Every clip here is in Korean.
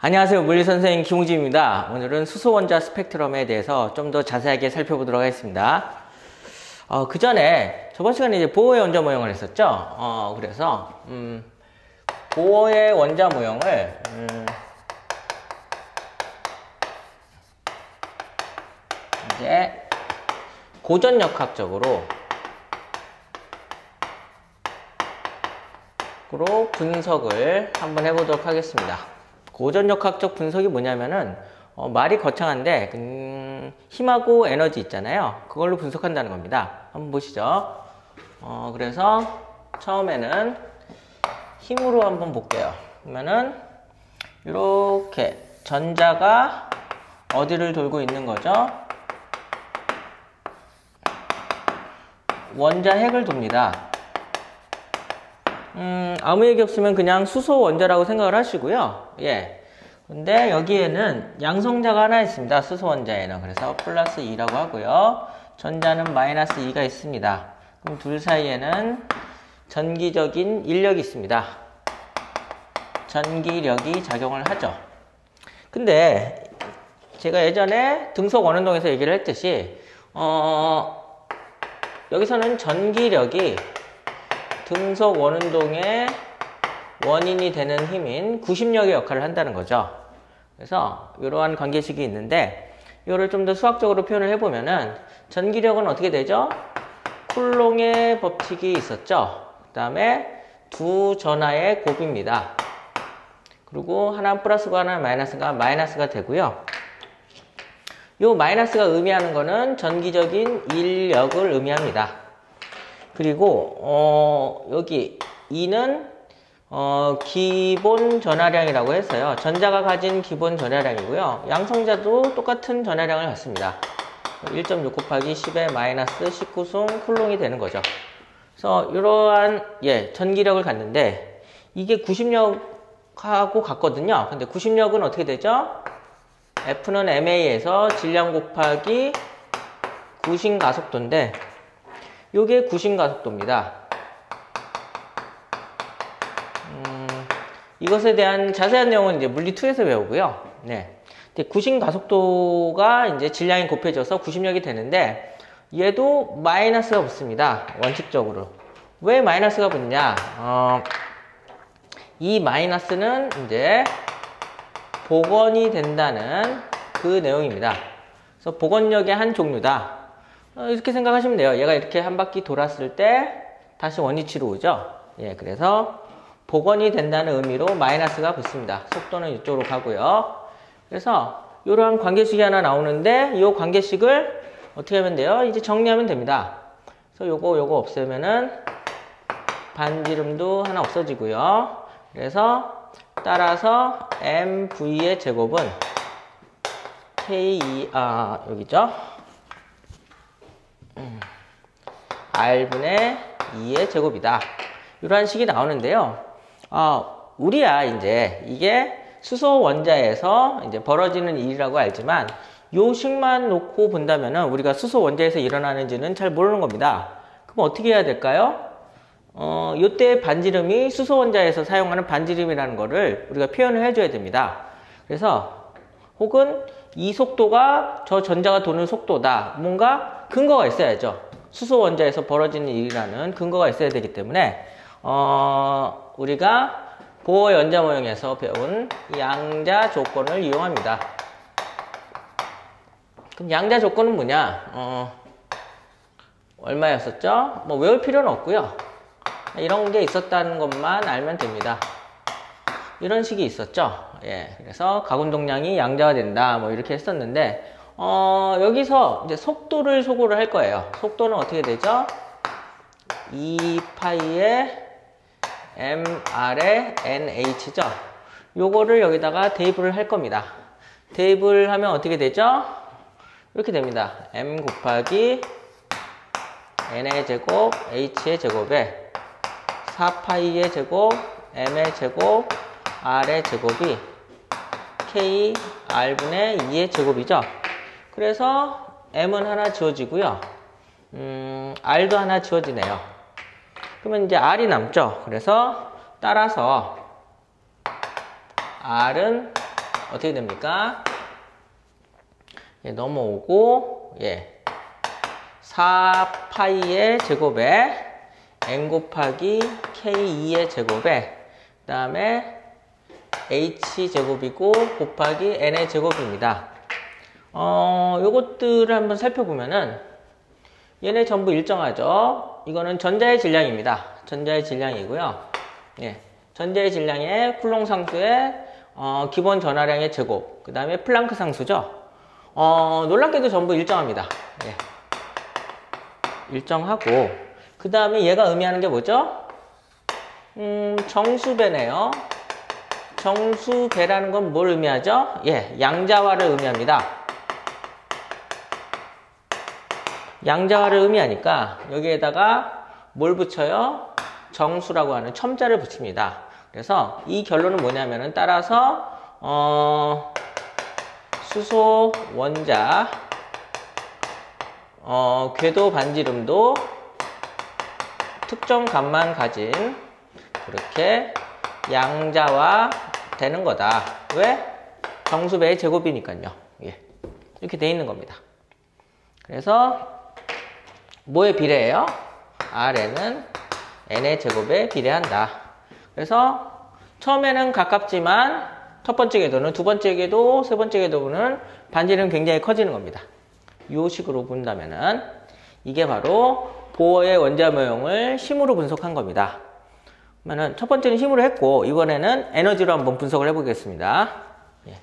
안녕하세요. 물리선생님 김우진입니다. 오늘은 수소원자 스펙트럼에 대해서 좀 더 자세하게 살펴보도록 하겠습니다. 그 전에 저번 시간에 이제 보어의 원자 모형을 했었죠. 그래서 보어의 원자 모형을 이제 고전역학적으로 분석을 한번 해보도록 하겠습니다. 고전역학적 분석이 뭐냐면은 말이 거창한데 힘하고 에너지 있잖아요. 그걸로 분석한다는 겁니다. 한번 보시죠. 그래서 처음에는 힘으로 한번 볼게요. 그러면은 이렇게 전자가 어디를 돌고 있는 거죠? 원자 핵을 돕니다. 아무 얘기 없으면 그냥 수소 원자라고 생각을 하시고요. 예. 근데 여기에는 양성자가 하나 있습니다. 수소 원자에는. 그래서 플러스 2라고 하고요. 전자는 마이너스 2가 있습니다. 그럼 둘 사이에는 전기적인 인력이 있습니다. 전기력이 작용을 하죠. 근데 제가 예전에 등속 원운동에서 얘기를 했듯이 여기서는 전기력이 등속 원운동의 원인이 되는 힘인 구심력의 역할을 한다는 거죠. 그래서 이러한 관계식이 있는데 이거를 좀 더 수학적으로 표현을 해보면은 전기력은 어떻게 되죠? 쿨롱의 법칙이 있었죠. 그 다음에 두 전하의 곱입니다. 그리고 하나 플러스고 하나 마이너스가 되고요. 이 마이너스가 의미하는 거는 전기적인 인력을 의미합니다. 그리고 여기 2는 기본 전하량이라고 했어요. 전자가 가진 기본 전하량이고요. 양성자도 똑같은 전하량을 갖습니다. 1.6 곱하기 10의 마이너스 19승 쿨롱이 되는 거죠. 그래서 이러한 전기력을 갖는데 이게 구심력하고 같거든요. 근데 구심력은 어떻게 되죠? F는 ma에서 질량 곱하기 구심 가속도인데 요게 구심 가속도입니다. 이것에 대한 자세한 내용은 이제 물리2에서 배우고요. 네. 구심 가속도가 이제 질량이 곱해져서 구심력이 되는데 얘도 마이너스가 붙습니다. 원칙적으로. 왜 마이너스가 붙냐? 이 마이너스는 이제 복원이 된다는 그 내용입니다. 그래서 복원력의 한 종류다. 이렇게 생각하시면 돼요. 얘가 이렇게 한 바퀴 돌았을 때 다시 원위치로 오죠. 예, 그래서 복원이 된다는 의미로 마이너스가 붙습니다. 속도는 이쪽으로 가고요. 그래서 이러한 관계식이 하나 나오는데 이 관계식을 어떻게 하면 돼요? 이제 정리하면 됩니다. 그래서 요거 없애면은 반지름도 하나 없어지고요. 그래서 따라서 mv의 제곱은 여기죠? r분의 2의 제곱이다. 이러한 식이 나오는데요. 우리야 이제 이게 수소 원자에서 이제 벌어지는 일이라고 알지만 요 식만 놓고 본다면은 우리가 수소 원자에서 일어나는지는 잘 모르는 겁니다. 그럼 어떻게 해야 될까요? 요때 반지름이 수소 원자에서 사용하는 반지름이라는 거를 우리가 표현을 해줘야 됩니다. 그래서 혹은 이 속도가 저 전자가 도는 속도다. 뭔가 근거가 있어야죠. 수소 원자에서 벌어지는 일이라는 근거가 있어야 되기 때문에 우리가 보어의 원자 모형에서 배운 양자 조건을 이용합니다. 그럼 양자 조건은 뭐냐? 얼마였었죠? 뭐 외울 필요는 없고요. 이런 게 있었다는 것만 알면 됩니다. 이런 식이 있었죠. 예, 그래서 가군동량이 양자가 된다. 뭐 이렇게 했었는데 여기서 이제 속도를 소구를 할 거예요. 속도는 어떻게 되죠? 2파이의 mr의 nh죠. 요거를 여기다가 대입을 할 겁니다. 대입을 하면 어떻게 되죠? 이렇게 됩니다. m 곱하기 n의 제곱 h의 제곱에 4파이의 제곱 m의 제곱 r의 제곱이 k r분의 2의 제곱이죠. 그래서 m은 하나 지워지고요. r도 하나 지워지네요. 그러면 이제 r이 남죠. 그래서 따라서 r은 어떻게 됩니까? 예, 넘어오고, 예. 4파이의 제곱에 n 곱하기 k2의 제곱에 그 다음에 h 제곱이고 곱하기 n의 제곱입니다. 요것들을 한번 살펴보면은 얘네 전부 일정하죠. 이거는 전자의 질량입니다. 전자의 질량이고요. 예. 전자의 질량의 쿨롱 상수의 기본 전하량의 제곱, 그 다음에 플랑크 상수죠. 놀랍게도 전부 일정합니다. 예. 일정하고, 그 다음에 얘가 의미하는 게 뭐죠? 정수배네요. 정수배라는 건 뭘 의미하죠? 예, 양자화를 의미합니다. 양자화를 의미하니까 여기에다가 뭘 붙여요? 정수라고 하는 첨자를 붙입니다. 그래서 이 결론은 뭐냐면은 따라서 수소 원자 궤도 반지름도 특정 값만 가진 그렇게 양자화 되는 거다. 왜? 정수배의 제곱이니까요. 예. 이렇게 돼 있는 겁니다. 그래서 뭐에 비례해요? R에는 N의 제곱에 비례한다. 그래서 처음에는 가깝지만 첫 번째 궤도는 두 번째 궤도, 세 번째 궤도는 반지름이 굉장히 커지는 겁니다. 이 식으로 본다면은 이게 바로 보어의 원자 모형을 힘으로 분석한 겁니다. 그러면은 첫 번째는 힘으로 했고 이번에는 에너지로 한번 분석을 해보겠습니다. 예.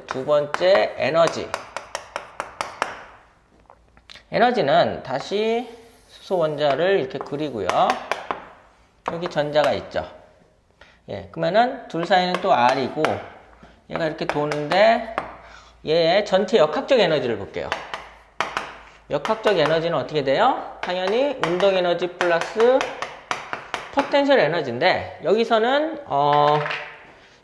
두 번째 에너지. 에너지는 다시 수소 원자를 이렇게 그리고요. 여기 전자가 있죠. 예, 그러면은 둘 사이는 또 R이고 얘가 이렇게 도는데 얘의 전체 역학적 에너지를 볼게요. 역학적 에너지는 어떻게 돼요? 당연히 운동 에너지 플러스 포텐셜 에너지인데 여기서는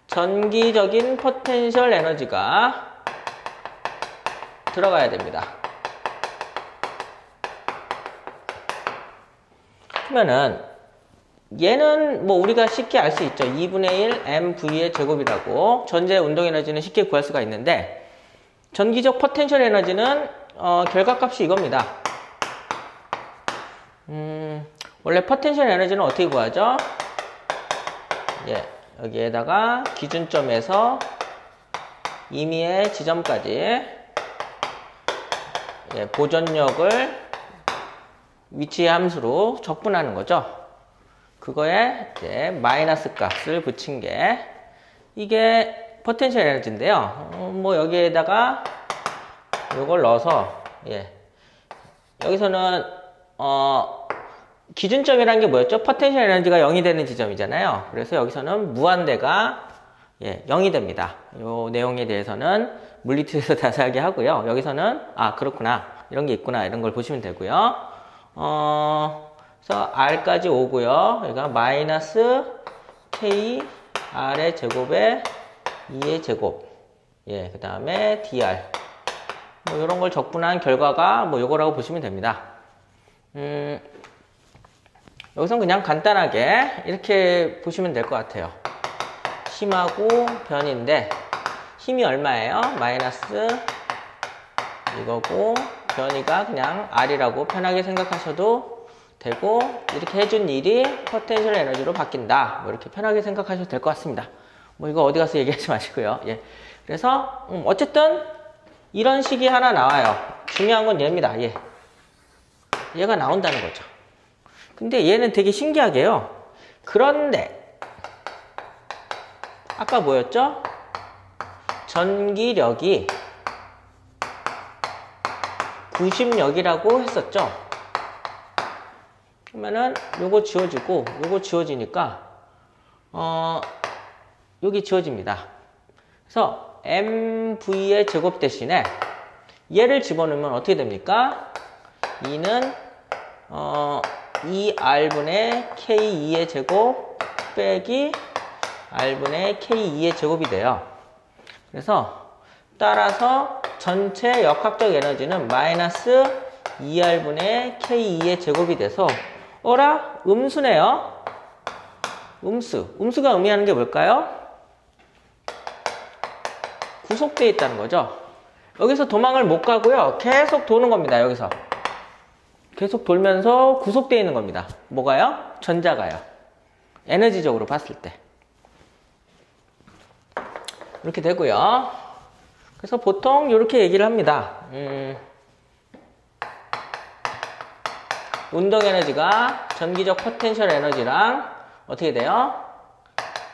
전기적인 포텐셜 에너지가 들어가야 됩니다. 그러면은 얘는 뭐 우리가 쉽게 알 수 있죠. 2분의 1 mv의 제곱이라고 전자의 운동 에너지는 쉽게 구할 수가 있는데 전기적 포텐셜 에너지는 결과값이 이겁니다. 원래 포텐셜 에너지는 어떻게 구하죠? 예, 여기에다가 기준점에서 임의의 지점까지 예, 보존력을 위치의 함수로 적분하는 거죠. 그거에 이제 마이너스 값을 붙인 게 이게 포텐셜 에너지인데요. 뭐 여기에다가 이걸 넣어서 예. 여기서는 기준점이라는 게 뭐였죠? 포텐셜 에너지가 0이 되는 지점이잖아요. 그래서 여기서는 무한대가 예, 0이 됩니다. 이 내용에 대해서는 물리투에서 자세하게 하고요. 여기서는 아 그렇구나 이런 게 있구나 이런 걸 보시면 되고요. 그래서 R까지 오고요. 여기가 마이너스 K R의 제곱에 2의 제곱. 예, 그 다음에 DR. 뭐, 이런 걸 적분한 결과가 뭐, 요거라고 보시면 됩니다. 여기서 그냥 간단하게 이렇게 보시면 될 것 같아요. 힘하고 변인데, 힘이 얼마예요? 마이너스 이거고, 변이가 그냥 R이라고 편하게 생각하셔도 되고 이렇게 해준 일이 포텐셜 에너지로 바뀐다. 뭐 이렇게 편하게 생각하셔도 될 것 같습니다. 뭐 이거 어디 가서 얘기하지 마시고요. 예. 그래서 어쨌든 이런 식이 하나 나와요. 중요한 건 얘입니다. 예. 얘가 나온다는 거죠. 근데 얘는 되게 신기하게요. 그런데 아까 뭐였죠? 전기력이 90력이라고 했었죠. 그러면은 요거 지워지고 요거 지워지니까 여기 지워집니다. 그래서 mv의 제곱 대신에 얘를 집어넣으면 어떻게 됩니까? 2는 2r분의 k2의 제곱 빼기 r분의 k2의 제곱이 돼요. 그래서 따라서 전체 역학적 에너지는 마이너스 2R분의 K2의 제곱이 돼서 어라? 음수네요. 음수가 의미하는 게 뭘까요? 구속되어 있다는 거죠. 여기서 도망을 못 가고요. 계속 도는 겁니다. 여기서. 계속 돌면서 구속되어 있는 겁니다. 뭐가요? 전자가요. 에너지적으로 봤을 때. 이렇게 되고요. 그래서 보통 이렇게 얘기를 합니다. 운동 에너지가 전기적 포텐셜 에너지랑 어떻게 돼요?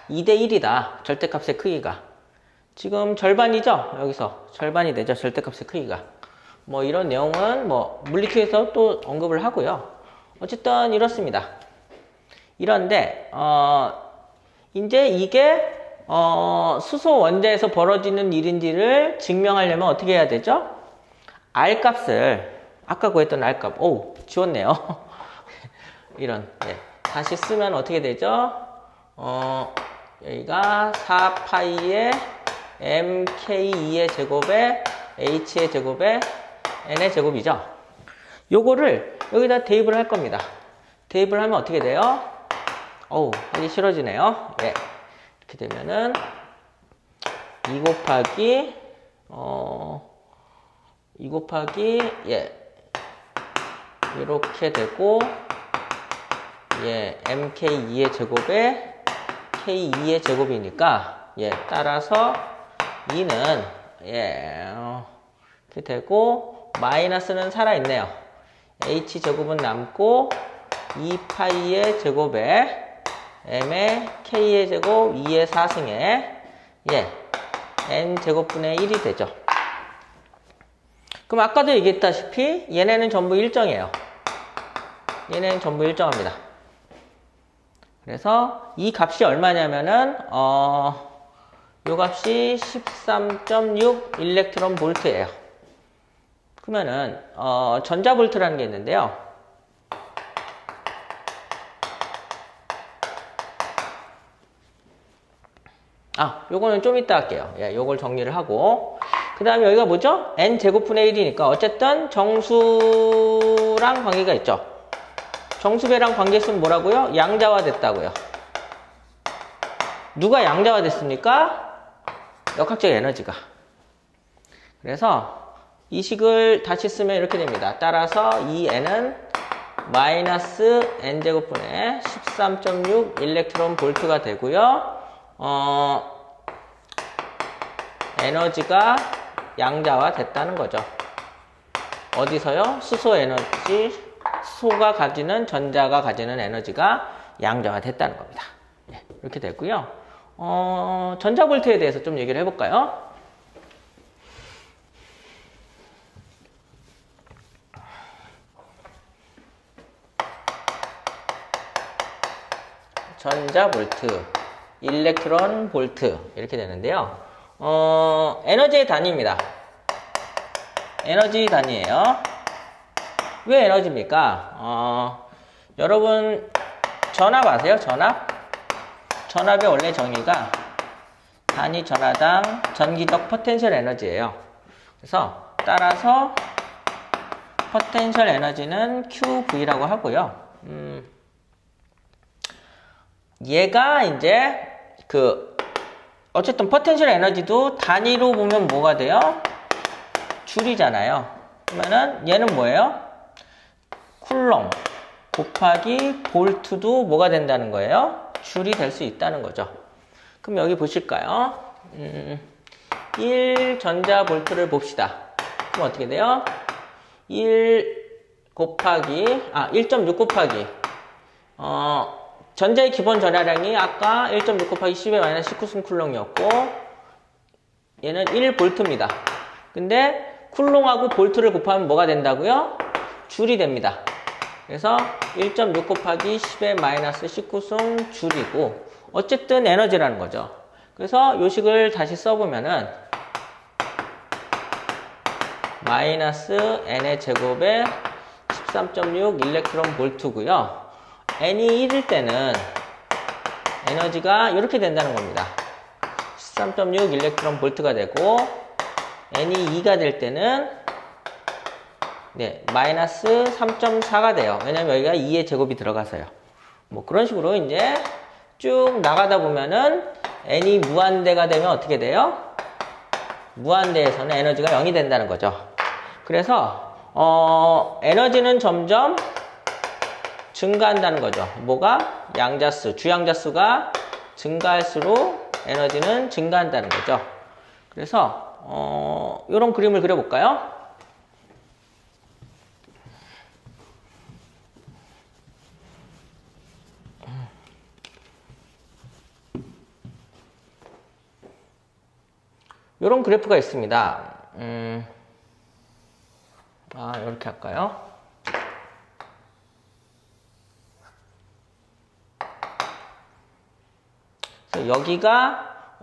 2대1이다. 절대값의 크기가. 지금 절반이죠? 여기서 절반이 되죠. 절대값의 크기가. 뭐 이런 내용은 뭐 물리투에서 또 언급을 하고요. 어쨌든 이렇습니다. 이런데 이제 이게 수소 원자에서 벌어지는 일인지를 증명하려면 어떻게 해야 되죠? R 값을 아까 구했던 R 값. 오, 지웠네요. 이런. 네. 다시 쓰면 어떻게 되죠? 여기가 4파이의 MK2의 제곱에 H의 제곱에 N의 제곱이죠. 요거를 여기다 대입을 할 겁니다. 대입을 하면 어떻게 돼요? 어우, 이게 싫어지네요. 예. 이렇게 되면은 2 곱하기 예. 이렇게 되고 예, MK2의 제곱에 K2의 제곱이니까 예, 따라서 2는 예, 이렇게 되고 마이너스는 살아있네요. H제곱은 남고 2파이의 제곱에 M의 K의 제곱 2의 4승에 예, N제곱분의 1이 되죠. 그럼 아까도 얘기했다시피 얘네는 전부 일정이에요. 얘네는 전부 일정합니다. 그래서 이 값이 얼마냐면은 요 값이 13.6 일렉트론 볼트예요. 그러면은 전자볼트라는 게 있는데요. 요거는 좀 이따 할게요. 예, 요걸 정리를 하고 그 다음에 여기가 뭐죠? N제곱분의 1이니까 어쨌든 정수랑 관계가 있죠. 정수배랑 관계수는 뭐라고요? 양자화 됐다고요. 누가 양자화 됐습니까? 역학적 에너지가. 그래서 이 식을 다시 쓰면 이렇게 됩니다. 따라서 이 N은 마이너스 N제곱분의 13.6 일렉트론 볼트가 되고요. 에너지가 양자화 됐다는 거죠. 어디서요? 수소 에너지, 수소가 가지는, 전자가 가지는 에너지가 양자화 됐다는 겁니다. 네, 이렇게 되고요. 전자볼트에 대해서 좀 얘기를 해볼까요? 전자볼트, 일렉트론 볼트 이렇게 되는데요. 에너지의 단위입니다. 에너지 단위예요. 왜 에너지입니까? 여러분 전압 아세요? 전압? 전압의 원래 정의가 단위 전하당 전기적 포텐셜 에너지예요. 그래서 따라서 포텐셜 에너지는 QV라고 하고요. 얘가 이제 어쨌든 포텐셜 에너지도 단위로 보면 뭐가 돼요? 줄이잖아요. 그러면은 얘는 뭐예요? 쿨롱 곱하기 볼트도 뭐가 된다는 거예요? 줄이 될 수 있다는 거죠. 그럼 여기 보실까요? 1 전자볼트를 봅시다. 그럼 어떻게 돼요? 1.6 곱하기 전자의 기본 전하량이 아까 1.6 곱하기 10의 마이너스 19승 쿨롱이었고 얘는 1볼트입니다. 근데 쿨롱하고 볼트를 곱하면 뭐가 된다고요? 줄이 됩니다. 그래서 1.6 곱하기 10의 마이너스 19승 줄이고 어쨌든 에너지라는 거죠. 그래서 요 식을 다시 써보면은 마이너스 n의 제곱에 13.6 일렉트론 볼트고요. n이 1일 때는 에너지가 이렇게 된다는 겁니다. 13.6 일렉트론 볼트가 되고 n이 2가 될 때는 네, 마이너스 3.4가 돼요. 왜냐면 여기가 2의 제곱이 들어가서요. 뭐 그런 식으로 이제 쭉 나가다 보면은 n이 무한대가 되면 어떻게 돼요? 무한대에서는 에너지가 0이 된다는 거죠. 그래서 에너지는 점점 증가한다는 거죠. 뭐가? 양자수, 주양자수가 증가할수록 에너지는 증가한다는 거죠. 그래서 이런 그림을 그려볼까요? 이런 그래프가 있습니다. 이렇게 할까요? 그래서 여기가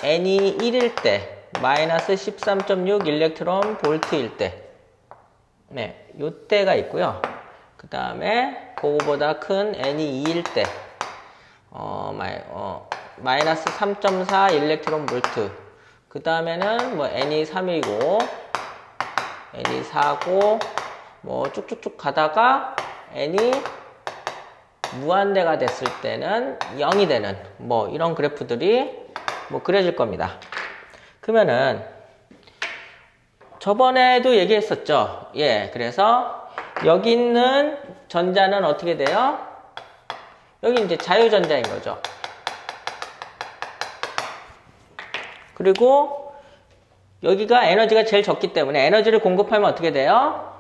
n이 1일 때 마이너스 13.6 일렉트론 볼트일 때, 네, 요때가 있고요. 그 다음에 그거보다 큰 n이 2일 때 마이너스 3.4 일렉트론 볼트. 그 다음에는 뭐 n이 3이고 n이 4고 뭐 쭉쭉쭉 가다가 n이 무한대가 됐을 때는 0이 되는 뭐 이런 그래프들이 뭐 그려질 겁니다. 그러면은 저번에도 얘기했었죠. 예, 그래서 여기 있는 전자는 어떻게 돼요? 여기 이제 자유전자인 거죠. 그리고 여기가 에너지가 제일 적기 때문에 에너지를 공급하면 어떻게 돼요?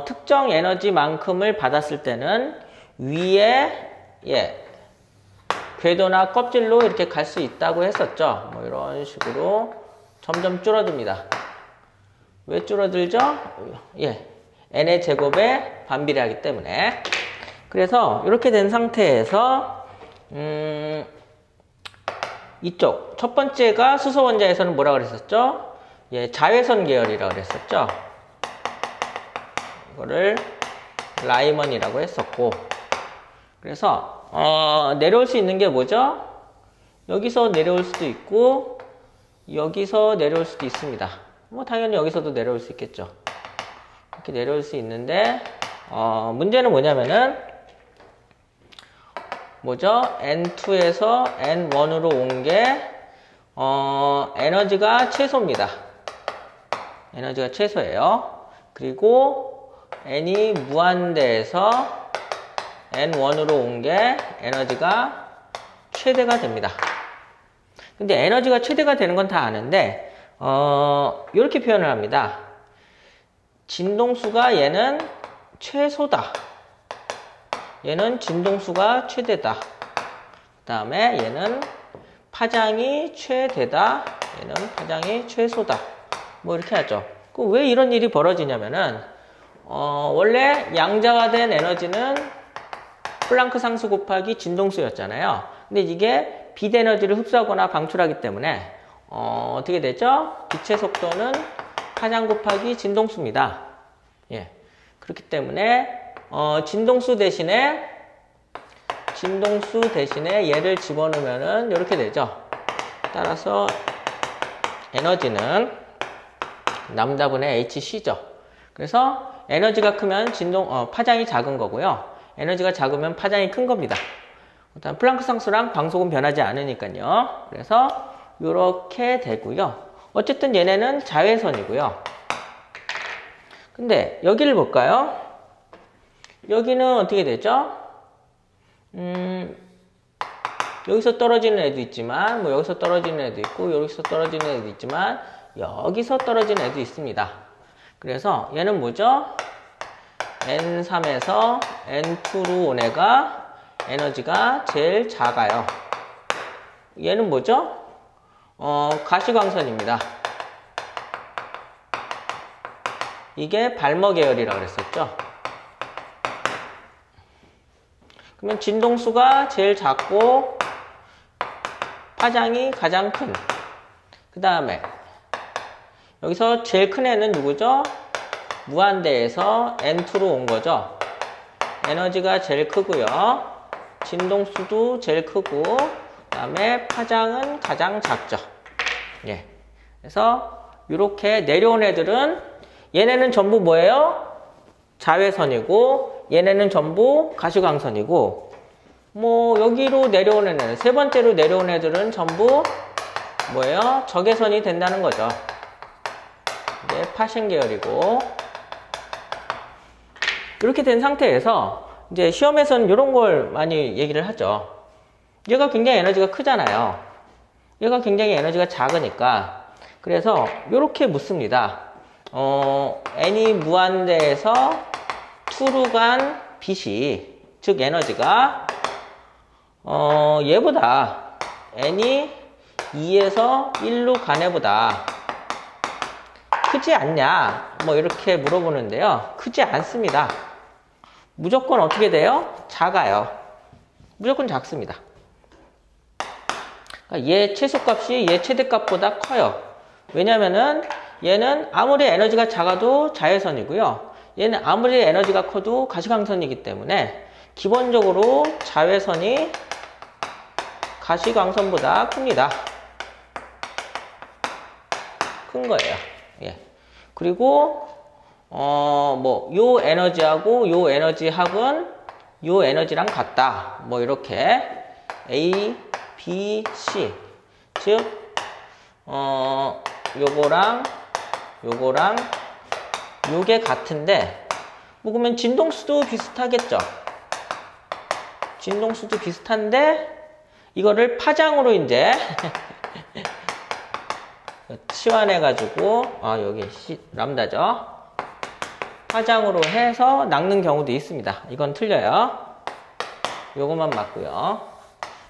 특정 에너지만큼을 받았을 때는 위에 궤도나 껍질로 이렇게 갈 수 있다고 했었죠. 뭐 이런 식으로 점점 줄어듭니다. 왜 줄어들죠? n의 제곱에 반비례하기 때문에. 그래서 이렇게 된 상태에서 이쪽 첫 번째가 수소 원자에서는 뭐라 그랬었죠? 자외선 계열이라고 그랬었죠. 이거를 라이먼이라고 했었고, 그래서 내려올 수 있는 게 뭐죠? 여기서 내려올 수도 있고 여기서 내려올 수도 있습니다. 뭐 당연히 여기서도 내려올 수 있겠죠. 이렇게 내려올 수 있는데 문제는 뭐냐면은 뭐죠? N2에서 N1으로 온 게 에너지가 최소입니다. 에너지가 최소예요. 그리고 N이 무한대에서 N1으로 온 게 에너지가 최대가 됩니다. 근데 에너지가 최대가 되는 건 다 아는데 이렇게 표현을 합니다. 진동수가 얘는 최소다. 얘는 진동수가 최대다. 그 다음에 얘는 파장이 최대다. 얘는 파장이 최소다. 뭐 이렇게 하죠. 그럼 왜 이런 일이 벌어지냐면은 원래 양자가 된 에너지는 플랑크 상수 곱하기 진동수였잖아요. 근데 이게 빛 에너지를 흡수하거나 방출하기 때문에 어떻게 되죠? 빛의 속도는 파장 곱하기 진동수입니다. 예. 그렇기 때문에 진동수 대신에 얘를 집어넣으면은 이렇게 되죠. 따라서 에너지는 람다분의 hc죠. 그래서 에너지가 크면 파장이 작은 거고요. 에너지가 작으면 파장이 큰 겁니다. 일단 플랑크 상수랑 광속은 변하지 않으니까요. 그래서 이렇게 되고요. 어쨌든 얘네는 자외선이고요. 근데 여기를 볼까요? 여기는 어떻게 되죠? 여기서 떨어지는 애도 있지만, 뭐 여기서 떨어지는 애도 있고, 여기서 떨어지는 애도 있지만, 여기서 떨어지는 애도 있습니다. 그래서 얘는 뭐죠? N3에서 N2로 온 애가 에너지가 제일 작아요. 얘는 뭐죠? 가시광선입니다. 이게 발머 계열이라고 그랬었죠. 그러면 진동수가 제일 작고 파장이 가장 큰. 그 다음에 여기서 제일 큰 애는 누구죠? 무한대에서 N2로 온 거죠. 에너지가 제일 크고요. 진동수도 제일 크고, 그 다음에 파장은 가장 작죠. 예. 그래서 이렇게 내려온 애들은 얘네는 전부 뭐예요? 자외선이고 얘네는 전부 가시광선이고 뭐 여기로 내려오는 애들, 세 번째로 내려오는 애들은 전부 뭐예요? 적외선이 된다는 거죠. 이제 파신 계열이고 이렇게 된 상태에서 이제 시험에서는 이런 걸 많이 얘기를 하죠. 얘가 굉장히 에너지가 크잖아요. 얘가 굉장히 에너지가 작으니까 그래서 이렇게 묻습니다. n이 무한대에서 2로 간 빛이 즉 에너지가 얘보다 n이 2에서 1로 간 애보다 크지 않냐 뭐 이렇게 물어보는데요. 크지 않습니다. 무조건 어떻게 돼요? 작아요. 무조건 작습니다. 그러니까 얘 최소값이 얘 최대값보다 커요. 왜냐면은 얘는 아무리 에너지가 작아도 자외선이고요. 얘는 아무리 에너지가 커도 가시광선이기 때문에 기본적으로 자외선이 가시광선보다 큽니다. 큰 거예요. 예. 그리고 요 에너지하고 요 에너지합은 요 에너지랑 같다. 뭐 이렇게 A, B, C 즉 요거랑 요게 같은데 뭐 그러면 진동수도 비슷하겠죠. 진동수도 비슷한데 이거를 파장으로 이제 치환해 가지고 여기 람다죠. 파장으로 해서 낚는 경우도 있습니다. 이건 틀려요. 요것만 맞고요.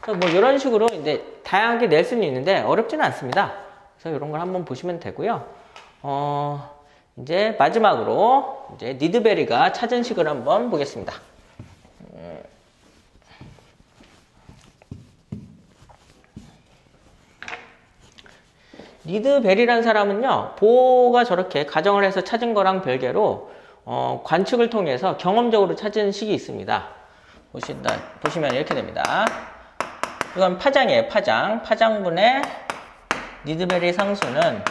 그래서 뭐 이런 식으로 이제 다양하게 낼 수는 있는데 어렵지는 않습니다. 그래서 이런 걸 한번 보시면 되고요. 이제 마지막으로 이제 니드베리가 찾은 식을 한번 보겠습니다. 니드베리라는 사람은요, 보어가 저렇게 가정을 해서 찾은 거랑 별개로 관측을 통해서 경험적으로 찾은 식이 있습니다. 보시면 이렇게 됩니다. 이건 파장이에요. 파장분의 니드베리 상수는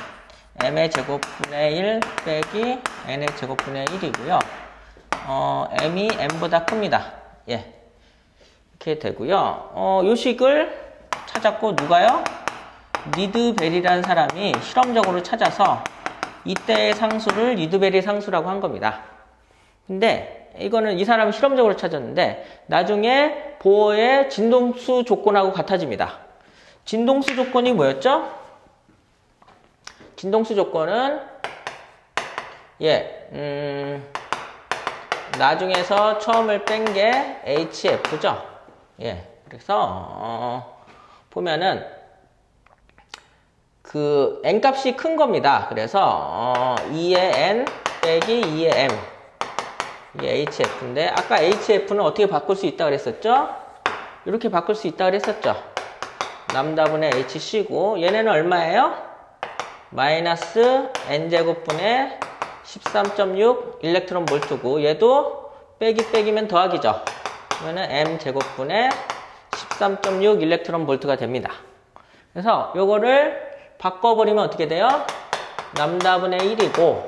m의 제곱분의 1 빼기 n의 제곱분의 1이고요. m이 n보다 큽니다. 예. 이렇게 되고요. 요 식을 찾았고 누가요? 니드베리라는 사람이 실험적으로 찾아서 이때의 상수를 니드베리 상수라고 한 겁니다. 근데 이거는 이 사람이 실험적으로 찾았는데 나중에 보어의 진동수 조건하고 같아집니다. 진동수 조건이 뭐였죠? 진동수 조건은 나중에서 처음을 뺀 게 HF죠. 예. 그래서 보면은 그 n 값이 큰 겁니다. 그래서 2의 n 빼기 2의 m 이게 HF인데 아까 HF는 어떻게 바꿀 수 있다고 그랬었죠? 이렇게 바꿀 수 있다고 그랬었죠. 람다분의 HC고 얘네는 얼마예요? 마이너스 n제곱분의 13.6 일렉트론 볼트고 얘도 빼기면 더하기죠. 그러면 m제곱분의 13.6 일렉트론 볼트가 됩니다. 그래서 요거를 바꿔버리면 어떻게 돼요? 람다분의 1이고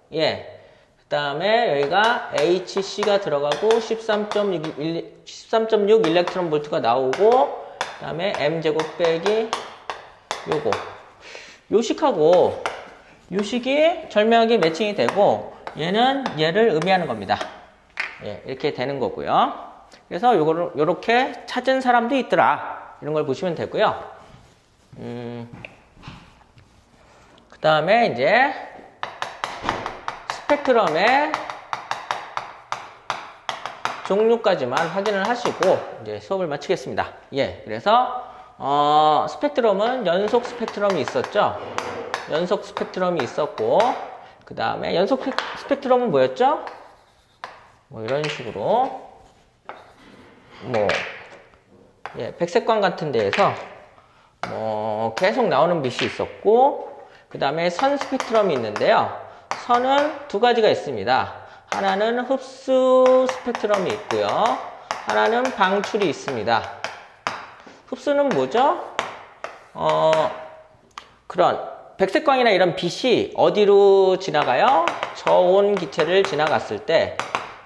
그 다음에 여기가 HC가 들어가고 13.6 일렉트론 볼트가 나오고 그 다음에 m제곱 빼기 요거 요식하고 요식이 절묘하게 매칭이 되고 얘는 얘를 의미하는 겁니다. 이렇게 되는 거고요. 그래서 요거를 요렇게 찾은 사람도 있더라. 이런 걸 보시면 되고요. 그 다음에 이제 스펙트럼의 종류까지만 확인을 하시고 이제 수업을 마치겠습니다. 그래서 스펙트럼은 연속 스펙트럼이 있었죠. 연속 스펙트럼이 있었고 그 다음에 연속 스펙트럼은 뭐였죠? 뭐 이런 식으로 백색광 같은 데에서 계속 나오는 빛이 있었고 그 다음에 선 스펙트럼이 있는데요. 선은 두 가지가 있습니다. 하나는 흡수 스펙트럼이 있고요. 하나는 방출이 있습니다. 흡수는 뭐죠? 그런 백색광이나 이런 빛이 어디로 지나가요? 저온 기체를 지나갔을 때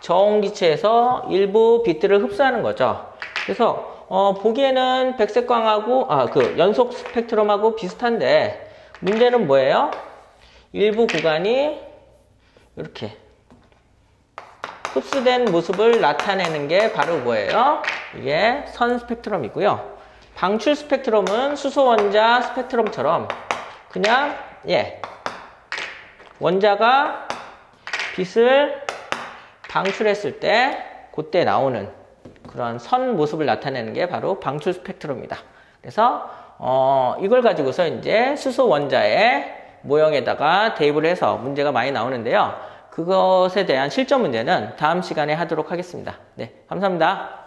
저온 기체에서 일부 빛들을 흡수하는 거죠. 그래서 보기에는 백색광하고 그 연속 스펙트럼하고 비슷한데 문제는 뭐예요? 일부 구간이 이렇게 흡수된 모습을 나타내는 게 바로 뭐예요? 이게 선 스펙트럼이고요. 방출 스펙트럼은 수소 원자 스펙트럼처럼 그냥 원자가 빛을 방출했을 때 그때 나오는 그런 선 모습을 나타내는 게 바로 방출 스펙트럼입니다. 그래서 이걸 가지고서 이제 수소 원자의 모형에다가 대입을 해서 문제가 많이 나오는데요. 그것에 대한 실전 문제는 다음 시간에 하도록 하겠습니다. 네, 감사합니다.